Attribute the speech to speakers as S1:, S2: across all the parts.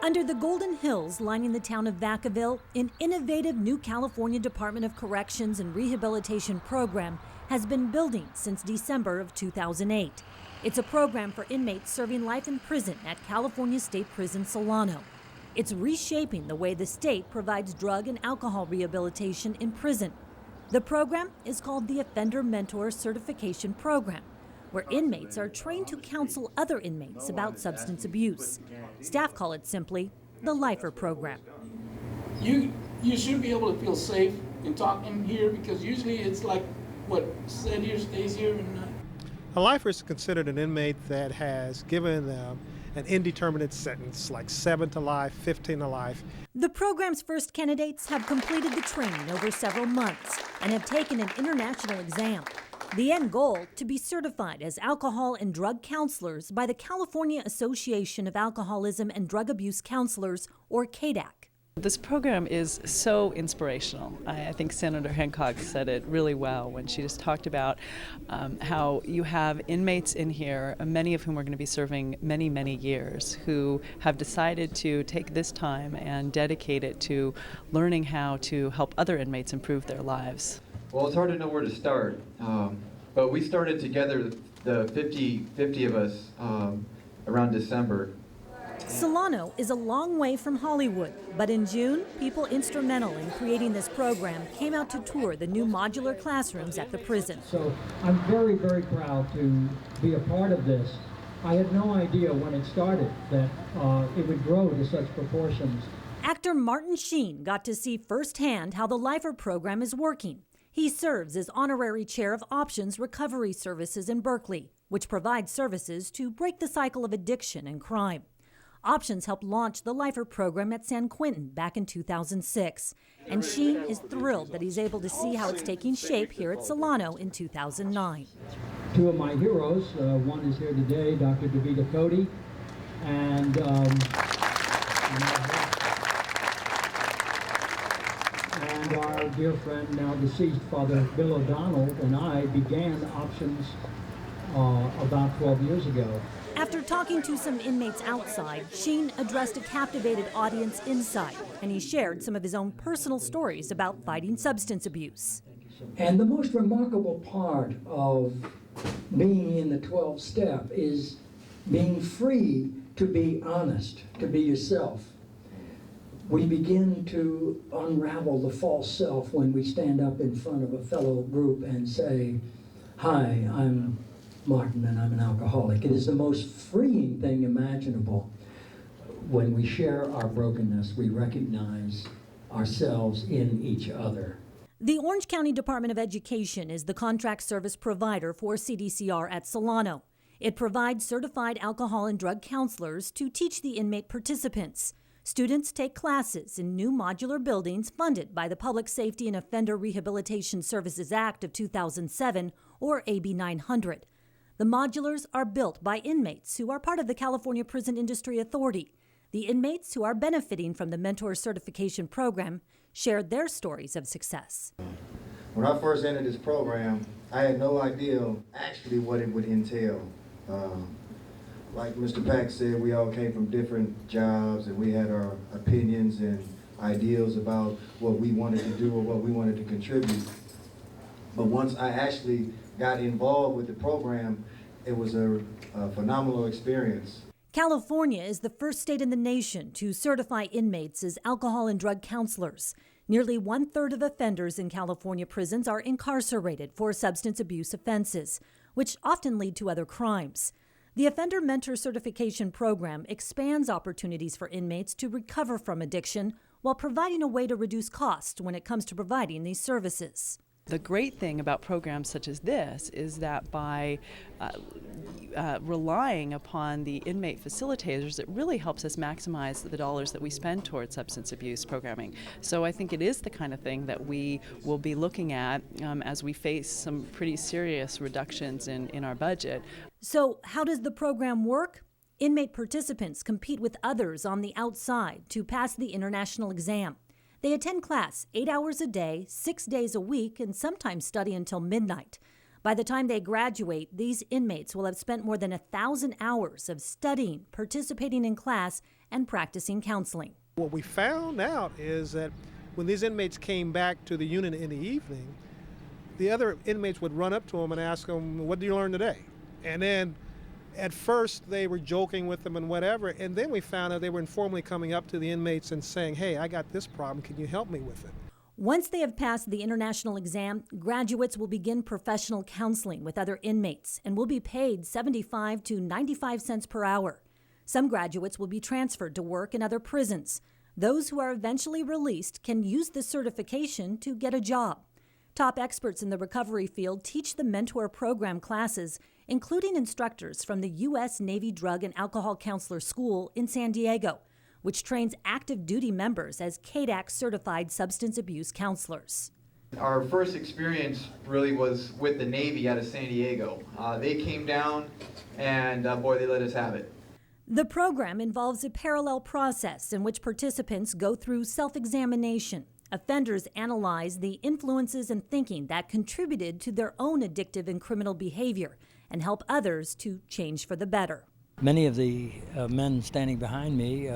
S1: Under the Golden Hills lining the town of Vacaville, an innovative new California Department of Corrections and Rehabilitation program has been building since December of 2008. It's a program for inmates serving life in prison at California State Prison Solano. It's reshaping the way the state provides drug and alcohol rehabilitation in prison. The program is called the Offender Mentor Certification Program, where inmates are trained to counsel other inmates about substance abuse. Staff call it simply the Lifer Program.
S2: You should be able to feel safe in talking here, because usually it's like what said here stays here.
S3: A lifer is considered an inmate that has given them an indeterminate sentence, like 7 to life, 15 to life.
S1: The program's first candidates have completed the training over several months and have taken an international exam. The end goal, to be certified as alcohol and drug counselors by the California Association of Alcoholism and Drug Abuse Counselors, or CADAC.
S4: This program is so inspirational. I think Senator Hancock said it really well when she just talked about how you have inmates in here, many of whom are going to be serving many, many years, who have decided to take this time and dedicate it to learning how to help other inmates improve their lives.
S5: Well, it's hard to know where to start, but we started together, the 50 of us, around December.
S1: Solano is a long way from Hollywood, but in June, people instrumental in creating this program came out to tour the new modular classrooms at the prison.
S6: So I'm very, very proud to be a part of this. I had no idea when it started that it would grow to such proportions.
S1: Actor Martin Sheen got to see firsthand how the Lifer program is working. He serves as honorary chair of Options Recovery Services in Berkeley, which provides services to break the cycle of addiction and crime. Options helped launch the Lifer program at San Quentin back in 2006. And Sheen is thrilled that he's able to see how it's taking shape here at Solano in 2009.
S6: Two of my heroes, one is here today, Dr. Davida Cody, and our dear friend, now deceased, Father Bill O'Donnell, and I began Options about 12 years ago.
S1: After talking to some inmates outside, Sheen addressed a captivated audience inside, and he shared some of his own personal stories about fighting substance abuse.
S6: And the most remarkable part of being in the 12-step is being free to be honest, to be yourself. We begin to unravel the false self when we stand up in front of a fellow group and say, "Hi, I'm Martin and I'm an alcoholic." It is the most freeing thing imaginable. When we share our brokenness, we recognize ourselves in each other.
S1: The Orange County Department of Education is the contract service provider for CDCR at Solano. It provides certified alcohol and drug counselors to teach the inmate participants. Students take classes in new modular buildings funded by the Public Safety and Offender Rehabilitation Services Act of 2007, or AB 900. The modulars are built by inmates who are part of the California Prison Industry Authority. The inmates who are benefiting from the Mentor Certification Program shared their stories of success.
S7: When I first entered this program, I had no idea actually what it would entail. Like Mr. Pack said, we all came from different jobs and we had our opinions and ideals about what we wanted to do or what we wanted to contribute. But once I actually got involved with the program, it was a phenomenal experience.
S1: California is the first state in the nation to certify inmates as alcohol and drug counselors. Nearly 1/3 of offenders in California prisons are incarcerated for substance abuse offenses, which often lead to other crimes. The Offender Mentor Certification Program expands opportunities for inmates to recover from addiction while providing a way to reduce costs when it comes to providing these services.
S4: The great thing about programs such as this is that by relying upon the inmate facilitators, it really helps us maximize the dollars that we spend towards substance abuse programming. So I think it is the kind of thing that we will be looking at as we face some pretty serious reductions in our budget.
S1: So how does the program work? Inmate participants compete with others on the outside to pass the international exam. They attend class 8 hours a day, 6 days a week, and sometimes study until midnight. By the time they graduate, these inmates will have spent more than 1,000 hours of studying, participating in class, and practicing counseling.
S3: What we found out is that when these inmates came back to the unit in the evening, the other inmates would run up to them and ask them, "What did you learn today?" And then at first they were joking with them and whatever, and then we found out they were informally coming up to the inmates and saying, "Hey, I got this problem, can you help me with it?"
S1: Once they have passed the international exam, graduates will begin professional counseling with other inmates and will be paid 75 to 95 cents per hour. Some graduates will be transferred to work in other prisons. Those who are eventually released can use the certification to get a job. Top experts in the recovery field teach the Mentor Program classes, including instructors from the U.S. Navy Drug and Alcohol Counselor School in San Diego, which trains active duty members as CADAC certified substance abuse counselors.
S5: Our first experience really was with the Navy out of San Diego. They came down and boy, they let us have it.
S1: The program involves a parallel process in which participants go through self-examination. Offenders analyze the influences and thinking that contributed to their own addictive and criminal behavior and help others to change for the better.
S8: Many of the men standing behind me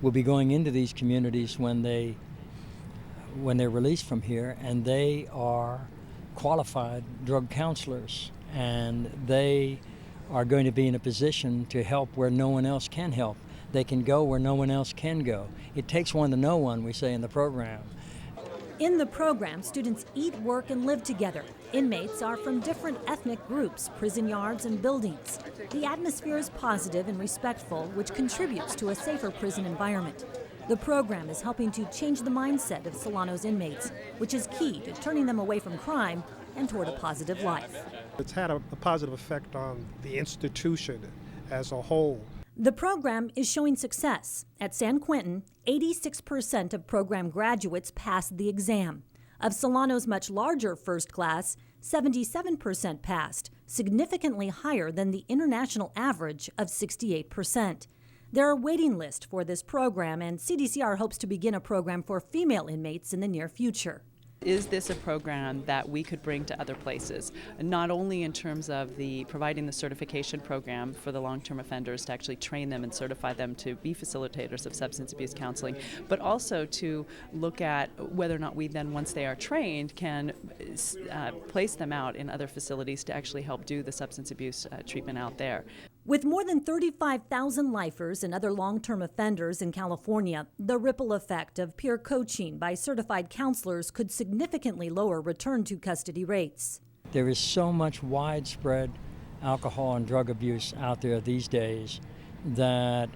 S8: will be going into these communities when they're released from here, and they are qualified drug counselors, and they are going to be in a position to help where no one else can help. They can go where no one else can go. It takes one to know one, we say in the program.
S1: In the program, students eat, work, and live together. Inmates are from different ethnic groups, prison yards, and buildings. The atmosphere is positive and respectful, which contributes to a safer prison environment. The program is helping to change the mindset of Solano's inmates, which is key to turning them away from crime and toward a positive life.
S3: It's had a positive effect on the institution as a whole.
S1: The program is showing success. At San Quentin, 86% of program graduates passed the exam. Of Solano's much larger first class, 77% passed, significantly higher than the international average of 68%. There are waiting lists for this program, and CDCR hopes to begin a program for female inmates in the near future.
S4: Is this a program that we could bring to other places, not only in terms of providing the certification program for the long-term offenders to actually train them and certify them to be facilitators of substance abuse counseling, but also to look at whether or not we then, once they are trained, can place them out in other facilities to actually help do the substance abuse treatment out there.
S1: With more than 35,000 lifers and other long-term offenders in California, the ripple effect of peer coaching by certified counselors could significantly lower return to custody rates.
S8: There is so much widespread alcohol and drug abuse out there these days that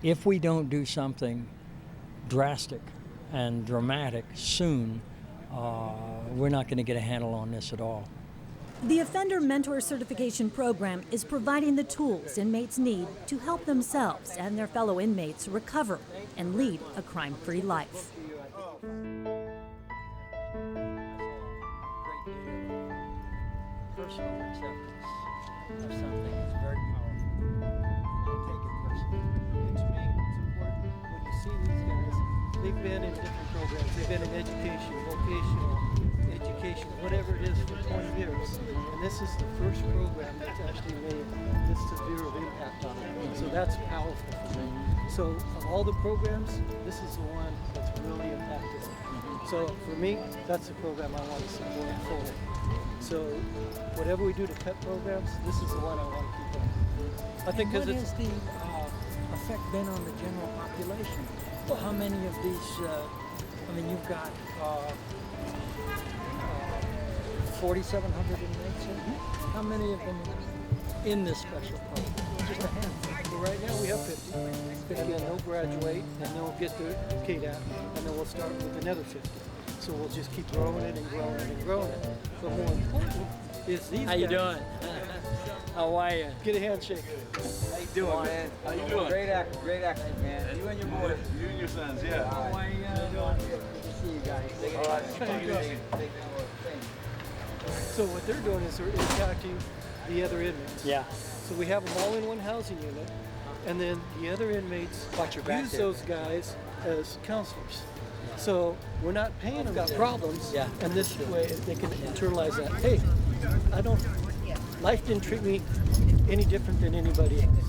S8: if we don't do something drastic and dramatic soon, we're not going to get a handle on this at all.
S1: The Offender Mentor Certification Program is providing the tools inmates need to help themselves and their fellow inmates recover and lead a crime-free life.
S8: Personal acceptance of something is very powerful. Don't take it personally.
S9: And to me, it's important when you see these guys, they've been in different programs. They've been in education, vocational education, whatever it is for 20 years. And this is the first program that's actually made this severe of impact on them. So that's powerful for me. So of all the programs, this is the one that's really impacted them. So for me, that's the program I want to see going forward. So whatever we do to pet programs, this is the one I want to keep on. I think because
S8: What has the effect been on the general population? Well, how many of these, you've got 4,700 inmates here? How many of them are in this special program? Just a handful.
S9: Well, right now we have 50, and then they'll graduate, and they'll get their KDAP, and then we'll start with another 50. So we'll just keep growing it and growing it and growing it. But more important is these guys.
S8: How you doing? How are you?
S9: Get a handshake.
S10: How you doing, man? How you doing? Great acting, man. You and your boys. You and your sons, yeah.
S8: How are you? Good to see you guys.
S10: All right.
S9: So what they're doing is they're impacting the other inmates.
S8: Yeah.
S9: So we have them all in one housing unit, and then the other inmates use those guys as counselors. So we're not paying them got problems, and this way they can internalize that. Hey, life didn't treat me any different than anybody else.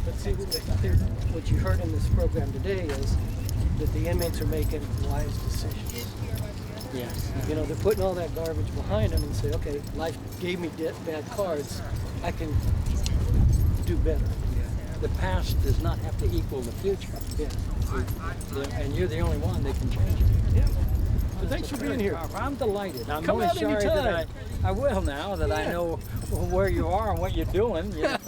S9: But see, I think what you heard in this program today is that the inmates are making wise decisions.
S8: Yes.
S9: You know, they're putting all that garbage behind them and say, okay, life gave me bad cards. I can do better.
S8: The past does not have to equal the future.
S9: Yeah.
S8: And you're the only one that can change it.
S9: Yeah. So thanks for being here.
S8: I'm delighted. I'm
S9: Come
S8: only
S9: out
S8: sorry that
S9: anytime.
S8: I will now that I know where you are and what you're doing. You know?